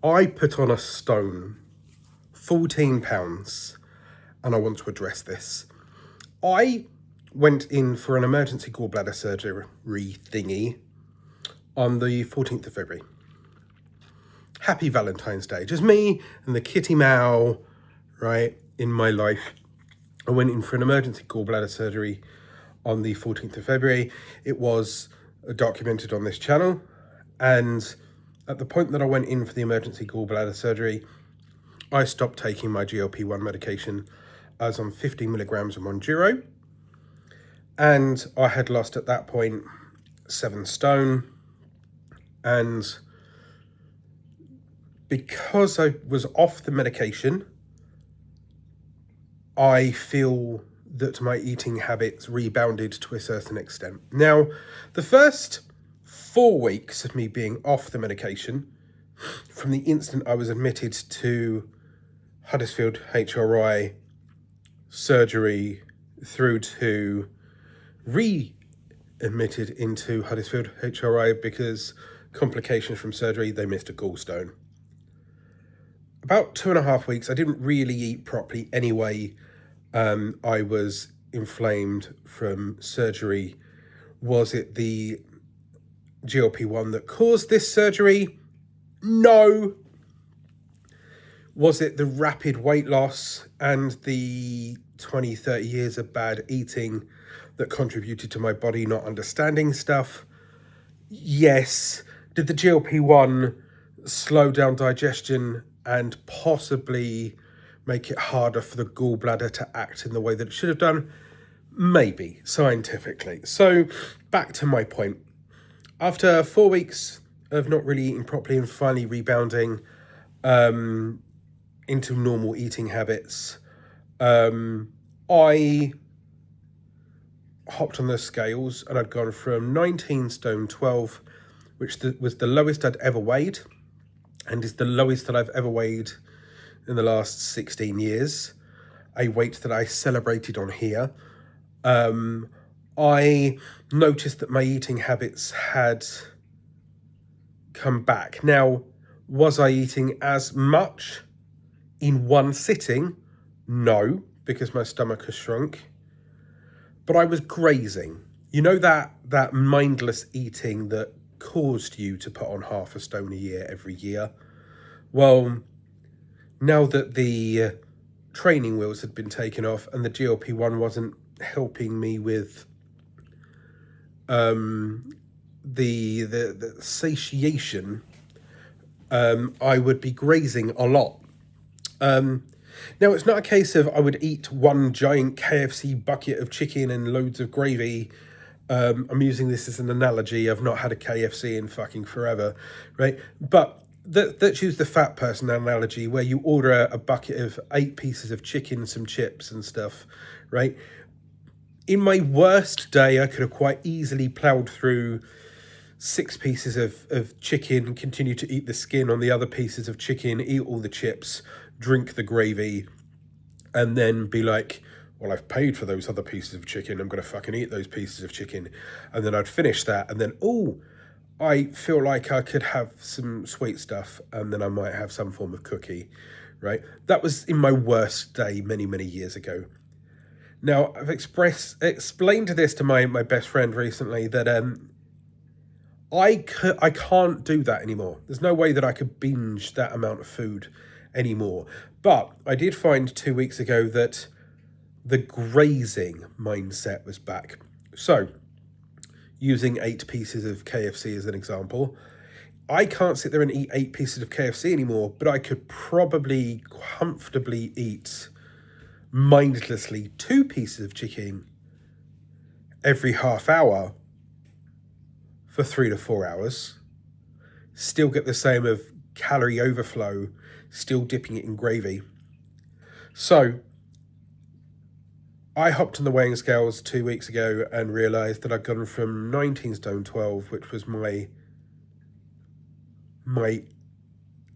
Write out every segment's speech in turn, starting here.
I put on a stone, 14 pounds, and I want to address this. I went in for an emergency gallbladder surgery thingy on the 14th of February. Happy Valentine's Day. Just me and the kitty Mao, right, in my life. I went in for an emergency gallbladder surgery on the 14th of February. It was documented on this channel. And at the point that I went in for the emergency gallbladder surgery, I stopped taking my GLP-1 medication. I was on 50 milligrams of Mounjaro. And I had lost at that point 7 stone. And because I was off the medication, I feel that my eating habits rebounded to a certain extent. Now, the first 4 weeks of me being off the medication, from the instant I was admitted to Huddersfield HRI surgery through to re-admitted into Huddersfield HRI because complications from surgery, they missed a gallstone. About 2.5 weeks, I didn't really eat properly anyway. I was inflamed from surgery. Was it the GLP-1 that caused this surgery? No. Was it the rapid weight loss and the 20, 30 years of bad eating that contributed to my body not understanding stuff? Yes. Did the GLP-1 slow down digestion and possibly make it harder for the gallbladder to act in the way that it should have done? Maybe, scientifically. So back to my point. After 4 weeks of not really eating properly and finally rebounding into normal eating habits, I hopped on the scales and I'd gone from 19 stone 12, which was the lowest I'd ever weighed and is the lowest that I've ever weighed in the last 16 years, a weight that I celebrated on here. I noticed that my eating habits had come back. Now, was I eating as much in one sitting? No, because my stomach has shrunk. But I was grazing. You know that mindless eating that caused you to put on 0.5 stone a year every year? Well, now that the training wheels had been taken off and the GLP-1 wasn't helping me with the satiation, I would be grazing a lot. Now, it's not a case of I would eat one giant KFC bucket of chicken and loads of gravy. I'm using this as an analogy. I've not had a KFC in fucking forever, right? But let's use the fat person analogy where you order a bucket of 8 pieces of chicken, some chips and stuff, right? In my worst day, I could have quite easily ploughed through 6 pieces of chicken, continue to eat the skin on the other pieces of chicken, eat all the chips, drink the gravy, and then be like, well, I've paid for those other pieces of chicken, I'm going to fucking eat those pieces of chicken. And then I'd finish that, and then, I feel like I could have some sweet stuff, and then I might have some form of cookie, right? That was in my worst day many, many years ago. Now, I've explained this to my best friend recently, that I can't do that anymore. There's no way that I could binge that amount of food anymore. But I did find 2 weeks ago that the grazing mindset was back. So, using 8 pieces of KFC as an example, I can't sit there and eat 8 pieces of KFC anymore, but I could probably comfortably eat mindlessly 2 pieces of chicken every half hour for 3 to 4 hours, still get the same of calorie overflow, still dipping it in gravy. So I hopped on the weighing scales 2 weeks ago and realised that I'd gone from 19 stone 12, which was my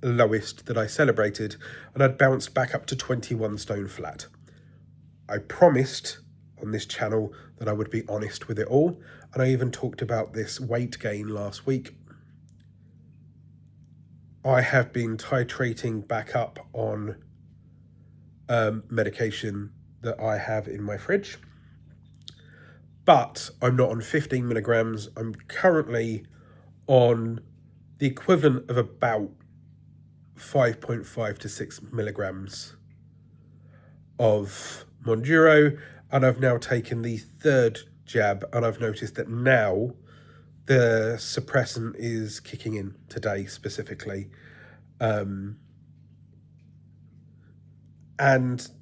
lowest that I celebrated, and I'd bounced back up to 21 stone flat. I promised on this channel that I would be honest with it all, and I even talked about this weight gain last week. I have been titrating back up on medication that I have in my fridge. But I'm not on 15 milligrams. I'm currently on the equivalent of about 5.5 to 6 milligrams of Mounjaro, and I've now taken the third jab, and I've noticed that now the suppressant is kicking in today specifically. And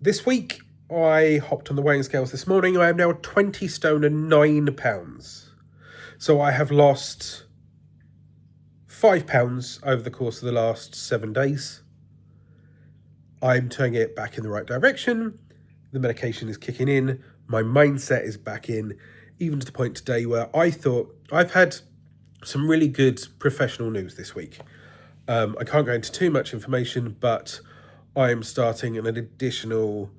this week I hopped on the weighing scales this morning. I am now 20 stone and 9 pounds. So I have lost 5 pounds over the course of the last 7 days. I'm turning it back in the right direction. The medication is kicking in. My mindset is back in, even to the point today where I thought I've had some really good professional news this week. I can't go into too much information, but I'm starting an additional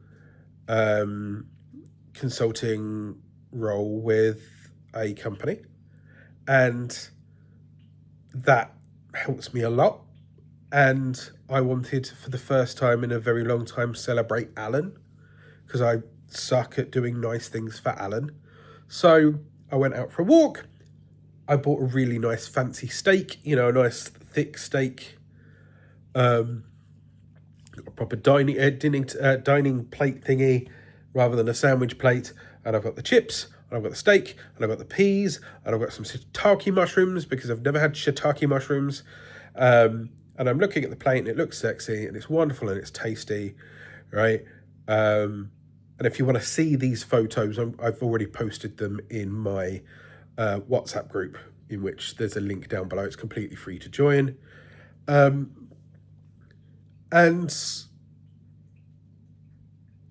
consulting role with a company, and that helps me a lot. And I wanted, for the first time in a very long time, celebrate Alan, because I suck at doing nice things for Alan. So I went out for a walk. I bought a really nice fancy steak, a nice thick steak, a proper dining plate thingy rather than a sandwich plate. And I've got the chips, and I've got the steak, and I've got the peas, and I've got some shiitake mushrooms because I've never had shiitake mushrooms. And I'm looking at the plate and it looks sexy and it's wonderful and it's tasty, right? And if you want to see these photos, I've already posted them in my WhatsApp group, in which there's a link down below. It's completely free to join. And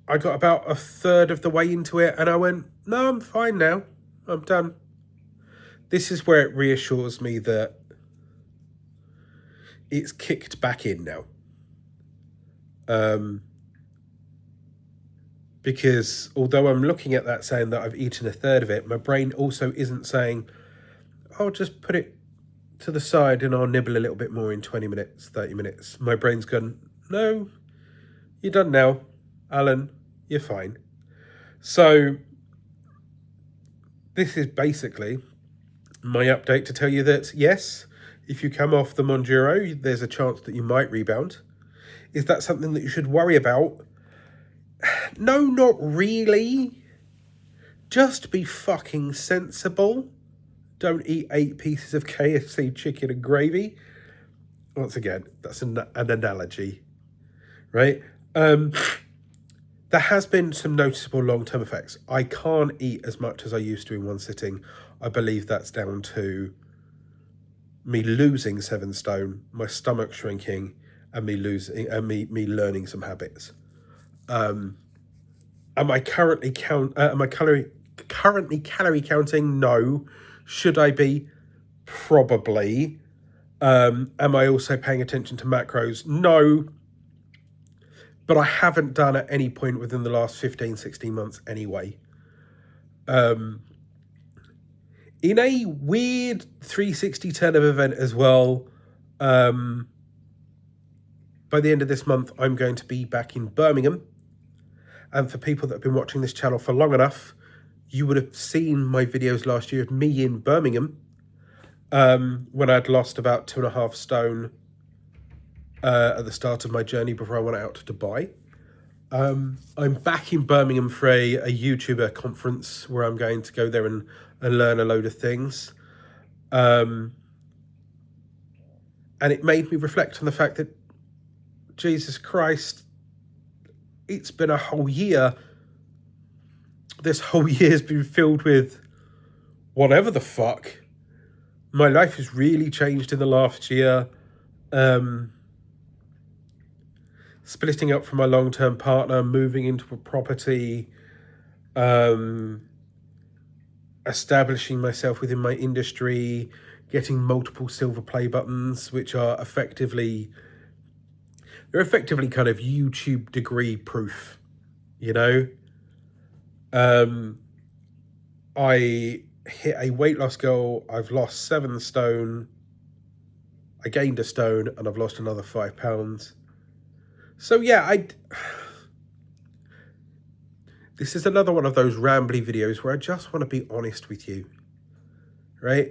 I got about a third of the way into it and I went, no, I'm fine now. I'm done. This is where it reassures me that it's kicked back in now. Because although I'm looking at that saying that I've eaten a third of it, my brain also isn't saying, I'll just put it to the side and I'll nibble a little bit more in 20 minutes, 30 minutes. My brain's gone, no, you're done now, Alan, you're fine. So this is basically my update to tell you that, yes, if you come off the Mounjaro, there's a chance that you might rebound. Is that something that you should worry about? No, not really. Just be fucking sensible. Don't eat 8 pieces of KFC chicken and gravy. Once again, that's an analogy, right? There has been some noticeable long-term effects. I can't eat as much as I used to in one sitting. I believe that's down to me losing 7 stone, my stomach shrinking, and me learning some habits. Am I currently calorie counting? No. Should I be? Probably. Am I also paying attention to macros? No. But I haven't done at any point within the last 15, 16 months anyway. In a weird 360 turn of event as well, by the end of this month, I'm going to be back in Birmingham. And for people that have been watching this channel for long enough, you would have seen my videos last year of me in Birmingham, when I'd lost about 2.5 stone at the start of my journey before I went out to Dubai. I'm back in Birmingham for a YouTuber conference where I'm going to go there and learn a load of things. And it made me reflect on the fact that, Jesus Christ, it's been a whole year. This whole year's been filled with whatever the fuck. My life has really changed in the last year. Splitting up from my long-term partner, moving into a property, establishing myself within my industry, getting multiple silver play buttons, which are effectively kind of YouTube degree proof, I hit a weight loss goal. I've lost 7 stone. I gained a stone and I've lost another £5. So yeah, this is another one of those rambly videos where I just want to be honest with you, right?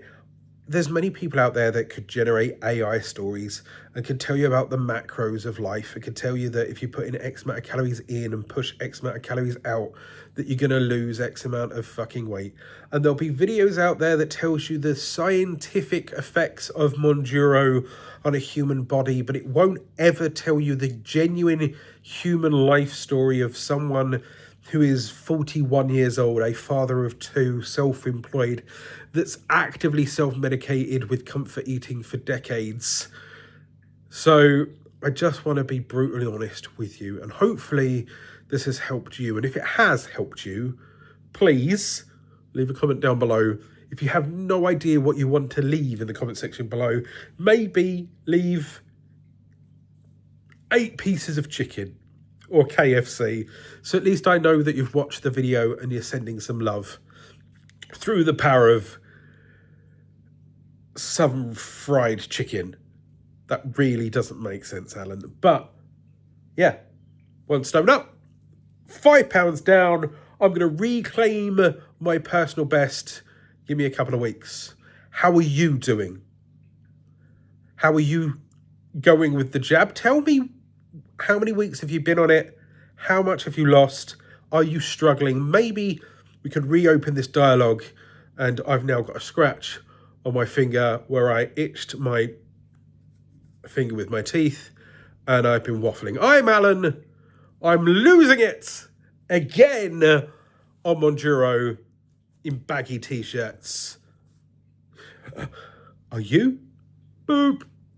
There's many people out there that could generate AI stories and can tell you about the macros of life. It can tell you that if you put in X amount of calories in and push X amount of calories out, that you're going to lose X amount of fucking weight. And there'll be videos out there that tells you the scientific effects of Mounjaro on a human body, but it won't ever tell you the genuine human life story of someone who is 41 years old, a father of two, self-employed, that's actively self-medicated with comfort eating for decades. So I just want to be brutally honest with you, and hopefully this has helped you. And if it has helped you, please leave a comment down below. If you have no idea what you want to leave in the comment section below, maybe leave 8 pieces of chicken or KFC, so at least I know that you've watched the video and you're sending some love through the power of Southern fried chicken. That really doesn't make sense, Alan. But yeah, 1 stone up, £5 down. I'm going to reclaim my personal best. Give me a couple of weeks. How are you doing? How are you going with the jab? Tell me, how many weeks have you been on it? How much have you lost? Are you struggling? Maybe we could reopen this dialogue, and I've now got a scratch on my finger where I itched my finger with my teeth, and I've been waffling. I'm Alan. I'm losing it again on Mounjaro in baggy t-shirts. Are you? Boop.